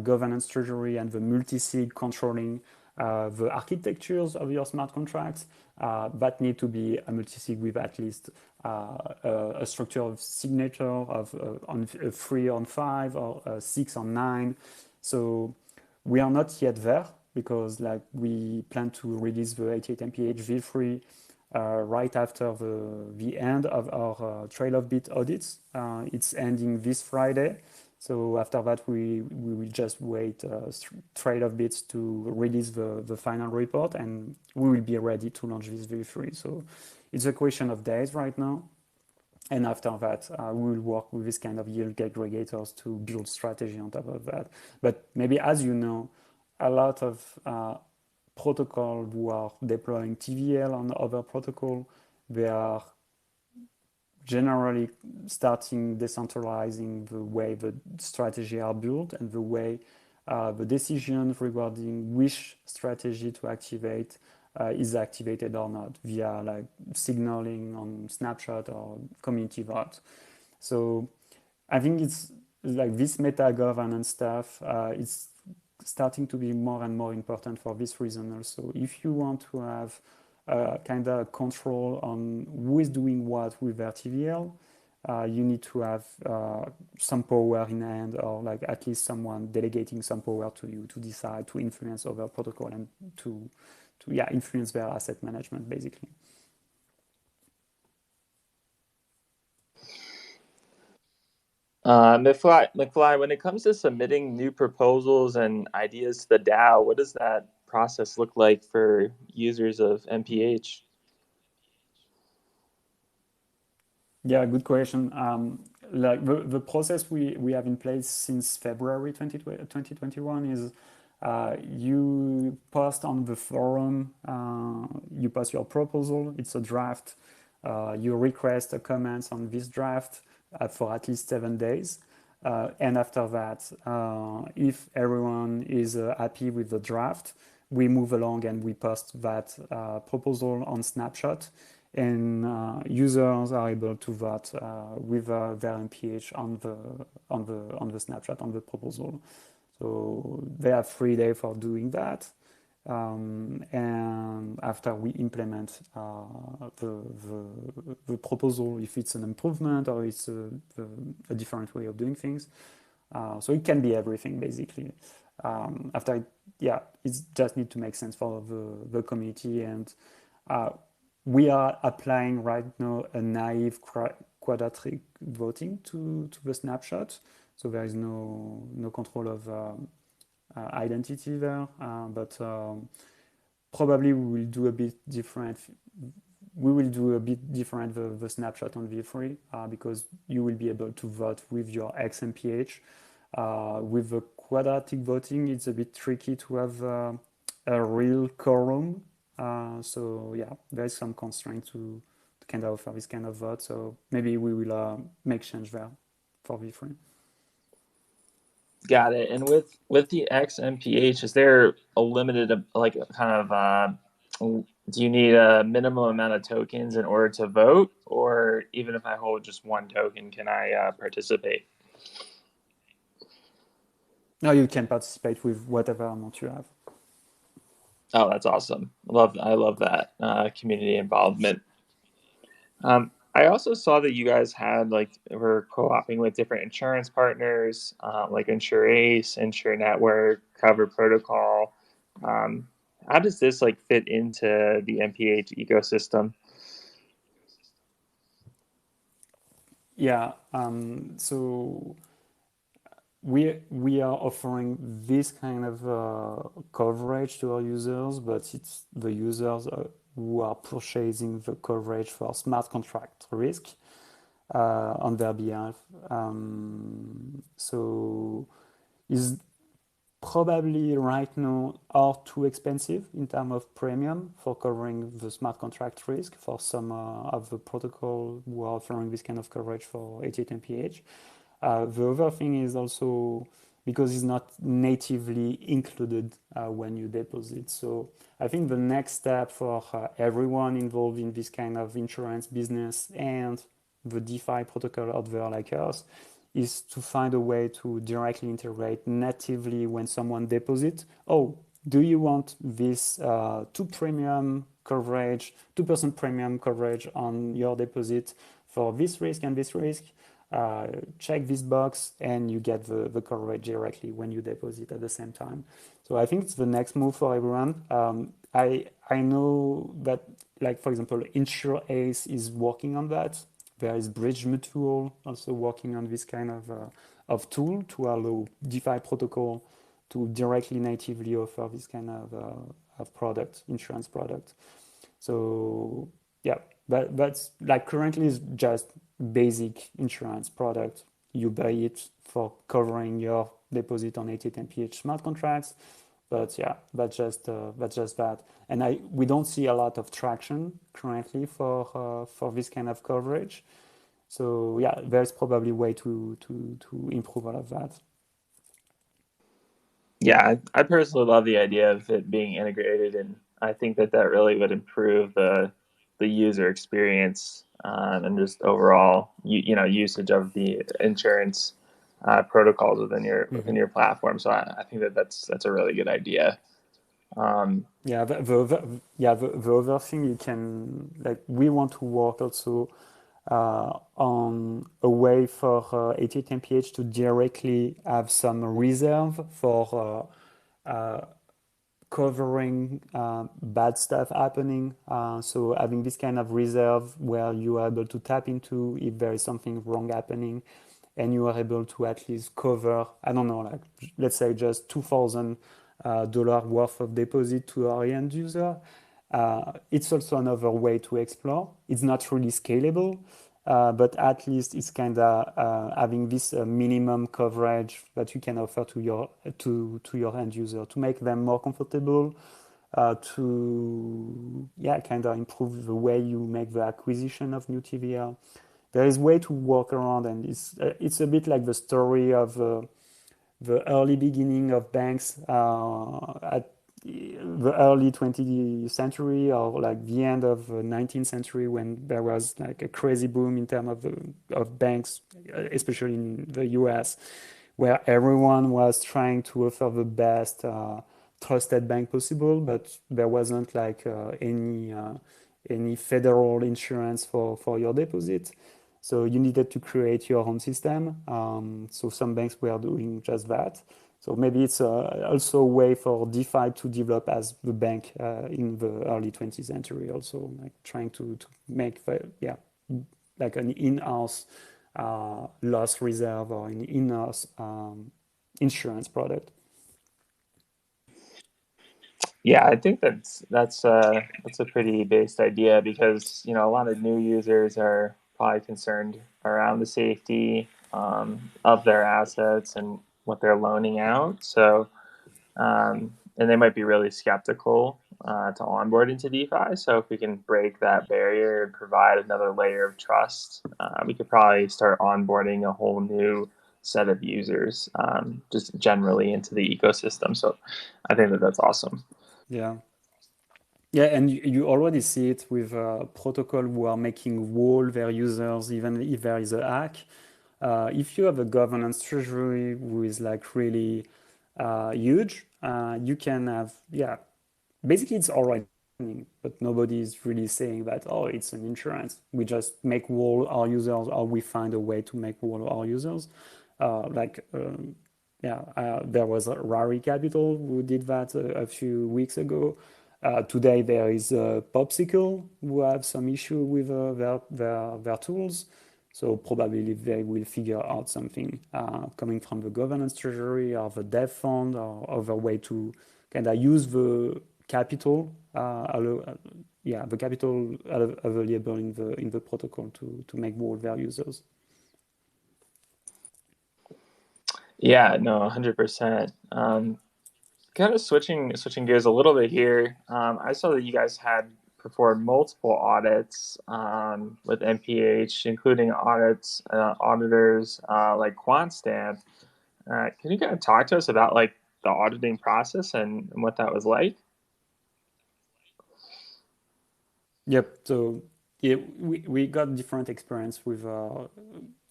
governance treasury and the multi-sig controlling the architectures of your smart contracts, that need to be a multi-sig with at least a structure of signature of on 3 on 5 or 6 on 9. So we are not yet there because like we plan to release the 88 MPH v3 right after the end of our Trail of Bit audits. It's ending this Friday. So after that, we will just wait Trail of Bits to release the final report, and we will be ready to launch this v3. So it's a question of days right now. And after that, we will work with this kind of yield aggregators to build strategy on top of that. But maybe, as you know, a lot of protocols who are deploying TVL on other protocol, they are generally starting decentralizing the way the strategy are built and the way the decision regarding which strategy to activate is activated or not via like signaling on Snapshot or community vote. So I think it's like this meta governance stuff is starting to be more and more important for this reason also. If you want to have kind of control on who is doing what with their TVL, you need to have some power in hand, or like at least someone delegating some power to you to decide, to influence over protocol and to influence their asset management basically. McFly, when it comes to submitting new proposals and ideas to the DAO, what does that process look like for users of MPH? Yeah, good question. Like the process we have in place since February 2021 is you post on the forum, you post your proposal, it's a draft, you request a comments on this draft for at least 7 days. And after that, if everyone is happy with the draft, we move along and we post that proposal on Snapshot, and users are able to vote with their MPH on the Snapshot on the proposal. So they have 3 days for doing that. And after we implement the proposal, if it's an improvement or it's a different way of doing things. So it can be everything basically. After it just need to make sense for the community, and we are applying right now a naive quadratic voting to the Snapshot. So there is no control of identity there, but probably we will do a bit different. We will do a bit different the Snapshot on V3 because you will be able to vote with your XMPH. With the quadratic voting, it's a bit tricky to have a real quorum. So yeah, there is some constraint to kind of offer this kind of vote. So maybe we will make change there for V3. Got it. And with the XMPH, is there a limited like kind of do you need a minimum amount of tokens in order to vote, or even if I hold just 1 token, can I participate? No, you can participate with whatever amount you have. Oh, that's awesome. I love that community involvement. I also saw that you guys were co-oping with different insurance partners, like Insure Ace, Insure Network, Cover Protocol. How does this fit into the MPH ecosystem? Yeah, so we are offering this kind of coverage to our users, but it's the users who are purchasing the coverage for smart contract risk on their behalf. So is probably right now are too expensive in terms of premium for covering the smart contract risk for some of the protocol who are offering this kind of coverage for 88 MPH. The other thing is also because it's not natively included when you deposit. So I think the next step for everyone involved in this kind of insurance business and the DeFi protocol out there like us is to find a way to directly integrate natively when someone deposits. Oh, do you want this 2% premium coverage on your deposit for this risk and this risk? Check this box and you get the coverage directly when you deposit at the same time. So I think it's the next move for everyone. I know that, like, for example, InsureAce is working on that. There is Bridge Mutual also working on this kind of tool to allow DeFi protocol to directly natively offer this kind of product, insurance product. So yeah, that's like currently is just basic insurance product. You buy it for covering your deposit on 88 MPH smart contracts. But yeah, that's just that. And we don't see a lot of traction currently for this kind of coverage. So yeah, there's probably a way to improve all of that. Yeah, I personally love the idea of it being integrated, and I think that really would improve the user experience and just overall usage of the insurance protocols within your platform. So I think that's a really good idea. Yeah, the other thing you can, like, we want to work also on a way for 88 MPH to directly have some reserve for covering bad stuff happening. So having this kind of reserve where you are able to tap into if there is something wrong happening, and you are able to at least cover, I don't know, like, let's say just $2,000 worth of deposit to our end user. It's also another way to explore. It's not really scalable, but at least it's kind of having this minimum coverage that you can offer to your end user to make them more comfortable, to kind of improve the way you make the acquisition of new TVL. There is a way to work around, and it's a bit like the story of the early beginning of banks at the early 20th century, or like the end of the 19th century, when there was like a crazy boom in terms of banks, especially in the US, where everyone was trying to offer the best trusted bank possible, but there wasn't like any federal insurance for your deposit. So you needed to create your own system. So some banks were doing just that. So maybe it's also a way for DeFi to develop as the bank in the early 20th century, also like trying to make like an in-house loss reserve or an in-house insurance product. Yeah, I think that's a pretty based idea, because a lot of new users are probably concerned around the safety of their assets and what they're loaning out. So, and they might be really skeptical to onboard into DeFi. So if we can break that barrier and provide another layer of trust, we could probably start onboarding a whole new set of users just generally into the ecosystem. So I think that's awesome. Yeah. Yeah, and you already see it with protocol who are making wall their users, even if there is a hack. If you have a governance treasury who is like really huge, you can have, basically it's already happening, but nobody is really saying that, oh, it's an insurance. We just make wall our users, or we find a way to make wall our users. There was a Rari Capital who did that a few weeks ago. Today there is Popsicle who have some issue with their tools. So probably they will figure out something coming from the governance treasury or the dev fund or other way to kind of use the capital, the capital available in the protocol to make wall their users. Yeah, no, 100%. Kind of switching gears a little bit here. I saw that you guys had performed multiple audits with MPH, including auditors like QuantStamp. Can you kind of talk to us about like the auditing process and what that was like? Yep. So yeah, we got different experience with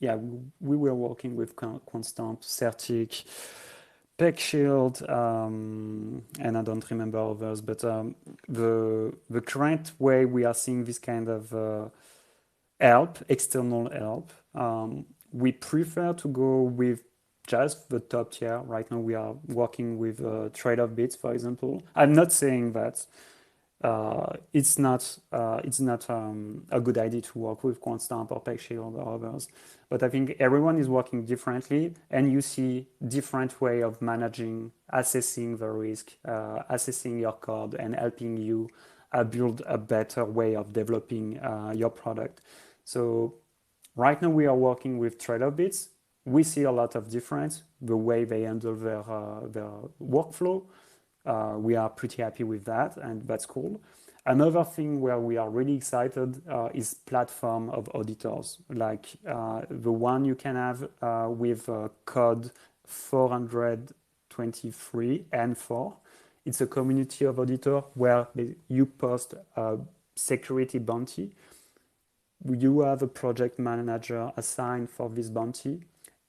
yeah, we were working with Constant, Certic, Peck Shield, and I don't remember others, but the current way we are seeing this kind of help, external help, we prefer to go with just the top tier. Right now, we are working with trade-off bits, for example. I'm not saying that it's not a good idea to work with Quantstamp or PeckShield or others. But I think everyone is working differently, and you see different way of managing, assessing the risk, assessing your code, and helping you build a better way of developing your product. So right now we are working with trade-off bits. We see a lot of difference the way they handle their workflow. We are pretty happy with that, and that's cool. Another thing where we are really excited is platform of auditors, like the one you can have with code 423 and 4. It's a community of auditor where you post a security bounty. You have a project manager assigned for this bounty,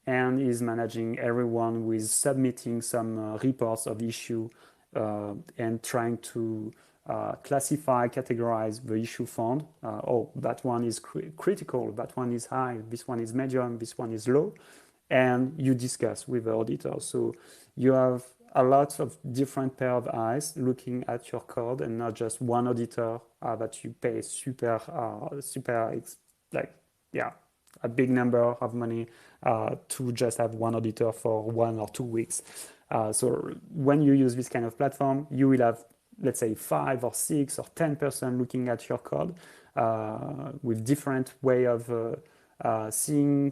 and is managing everyone who is submitting some reports of issue and trying to classify, categorize the issue found. Oh, that one is critical, that one is high, this one is medium, this one is low. And you discuss with the auditor. So you have a lot of different pair of eyes looking at your code, and not just one auditor that you pay super, like, yeah, a big number of money to just have one auditor for 1 or 2 weeks. So when you use this kind of platform, you will have, let's say, 5 or 6 or 10% looking at your code with different way of seeing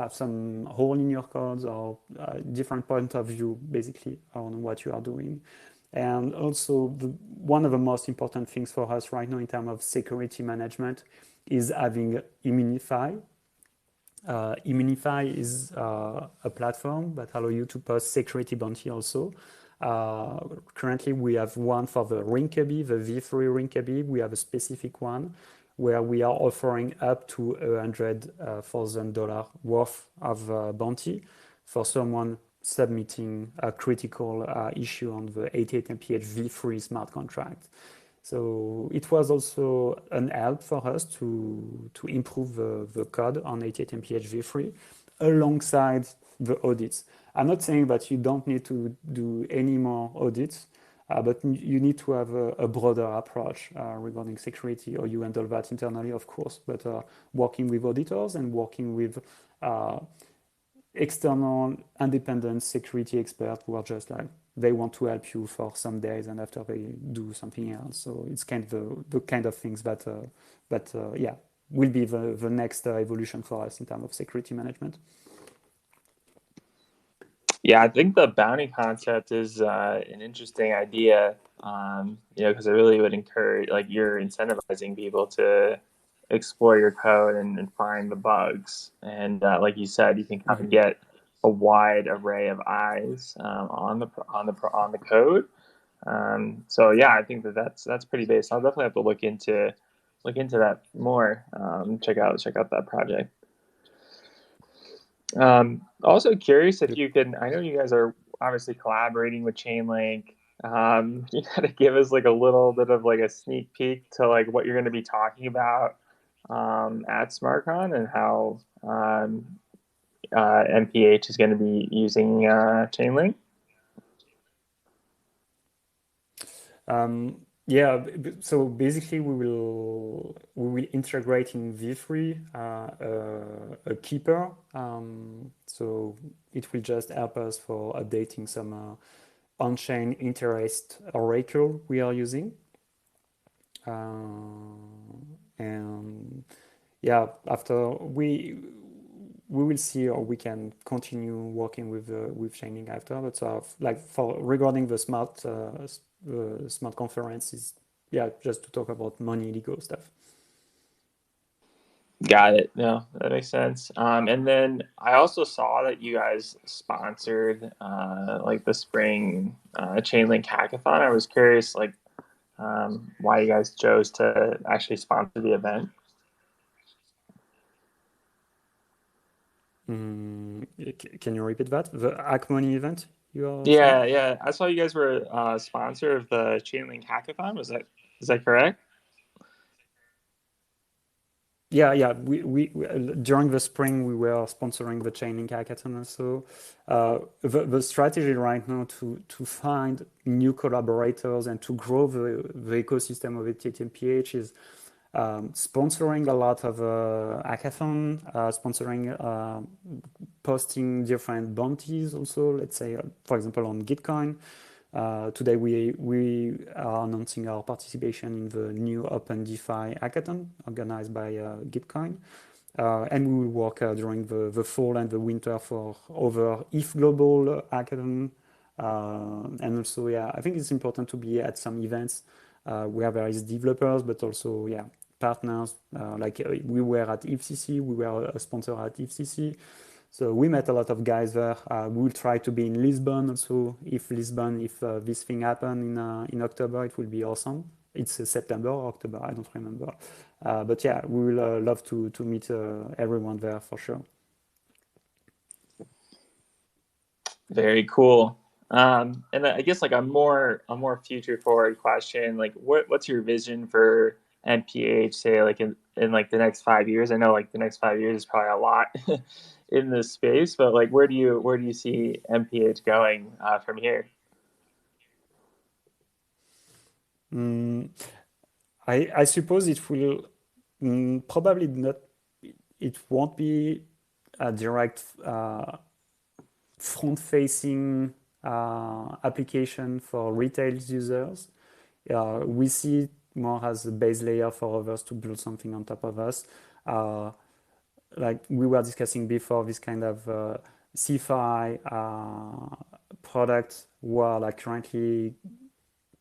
some hole in your codes, or different point of view basically on what you are doing. And also one of the most important things for us right now in terms of security management is having Immunify. Immunify is a platform that allows you to post security bounty also. Currently, we have one for the Rinkaby, the V3 Rinkaby. We have a specific one where we are offering up to $100,000 worth of bounty for someone submitting a critical issue on the 88 MPH V3 smart contract. So it was also an help for us to improve the code on 88 MPH v3 alongside the audits. I'm not saying that you don't need to do any more audits, but you need to have a broader approach regarding security, or you handle that internally, of course, but working with auditors and working with external independent security experts who are just like, they want to help you for some days and after they do something else. So it's kind of the kind of things that will be the next evolution for us in terms of security management. Yeah, I think the bounty concept is an interesting idea, because it really would encourage, like, you're incentivizing people to explore your code and find the bugs. And like you said, you can kind of get a wide array of eyes on the code. So yeah, I think that's pretty basic. I'll definitely have to look into that more. Check out that project. Also curious if you can. I know you guys are obviously collaborating with Chainlink. You gotta give us like a little bit of like a sneak peek to like what you're going to be talking about at SmartCon, and how MPH is going to be using Chainlink. Yeah, so basically we will integrate in V3 a keeper. So it will just help us for updating some on-chain interest oracle we are using. And yeah, after we will see, or we can continue working with Chainlink after. But like for regarding the smart conference is, yeah, just to talk about money legal stuff. Got it. No, that makes sense. And then I also saw that you guys sponsored like the spring Chainlink hackathon. I was curious, like, why you guys chose to actually sponsor the event. Can you repeat that? The Hackmoney event you are saying? Yeah. I saw you guys were a sponsor of the Chainlink hackathon. Is that correct? Yeah. We during the spring we were sponsoring the Chainlink hackathon also. The strategy right now to find new collaborators and to grow the ecosystem of MPH is sponsoring a lot of hackathon, sponsoring, posting different bounties also. Let's say, for example, on Gitcoin. Today we are announcing our participation in the new Open DeFi hackathon organized by Gitcoin. And we will work during the fall and the winter for other if global hackathon. And also, yeah, I think it's important to be at some events where there is developers, but also, yeah, partners. Like we were at FCC, we were a sponsor at FCC. So we met a lot of guys there. We will try to be in Lisbon also. If this thing happen in October, it will be awesome. It's September or October, I don't remember. But yeah, we will love to meet everyone there for sure. Very cool. And I guess like a more future forward question, like what's your vision for MPH, say like in like the next 5 years? I know like the next 5 years is probably a lot in this space, but like where do you see MPH going from here? I suppose it will probably not. It won't be a direct front-facing application for retail users. We see it more as a base layer for others to build something on top of us. Like we were discussing before, this kind of CeFi products were like currently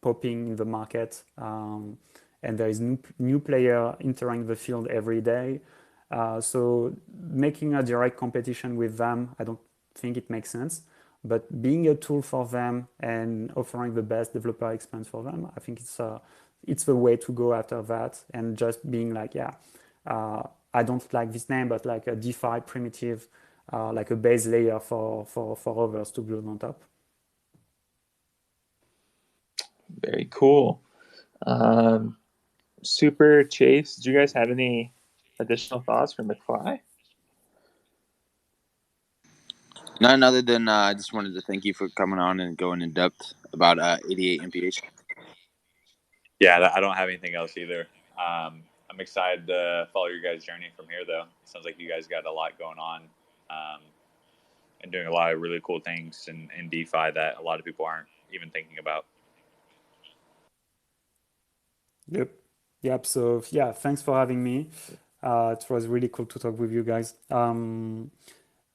popping in the market, and there is new player entering the field every day. So making a direct competition with them, I don't think it makes sense. But being a tool for them and offering the best developer experience for them, I think it's the way to go after that. And just being like, yeah, I don't like this name, but like a DeFi primitive, like a base layer for others to build on top. Very cool. Super Chase, do you guys have any additional thoughts for Mcfly? None other than I just wanted to thank you for coming on and going in depth about 88 MPH. Yeah, I don't have anything else either. I'm excited to follow your guys' journey from here, though. It sounds like you guys got a lot going on and doing a lot of really cool things in DeFi that a lot of people aren't even thinking about. Yep. So yeah, thanks for having me. It was really cool to talk with you guys.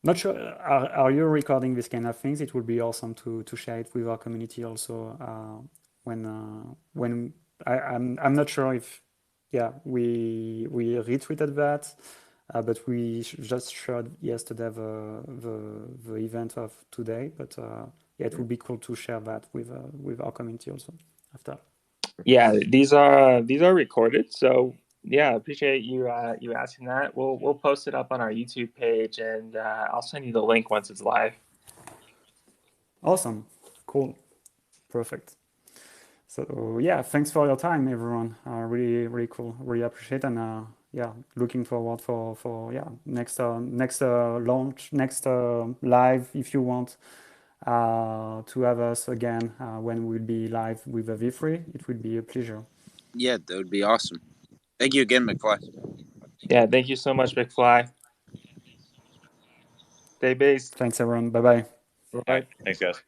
Not sure, are you recording this kind of things? It would be awesome to share it with our community also. When I'm not sure if we retweeted that, but we just shared yesterday the event of today. But yeah, it would be cool to share that with our community also after. Yeah, these are recorded, so yeah, appreciate you you asking that. We'll post it up on our YouTube page, and I'll send you the link once it's live. Awesome, cool, perfect. So yeah, thanks for your time, everyone. Really cool. Really appreciate, and yeah, looking forward for next launch, next live if you want to have us again when we'll be live with a V3. It would be a pleasure. Yeah, that would be awesome. Thank you again, Mcfly. Yeah, thank you so much, Mcfly. Stay based. Thanks, everyone. Bye-bye. Bye. Thanks, guys.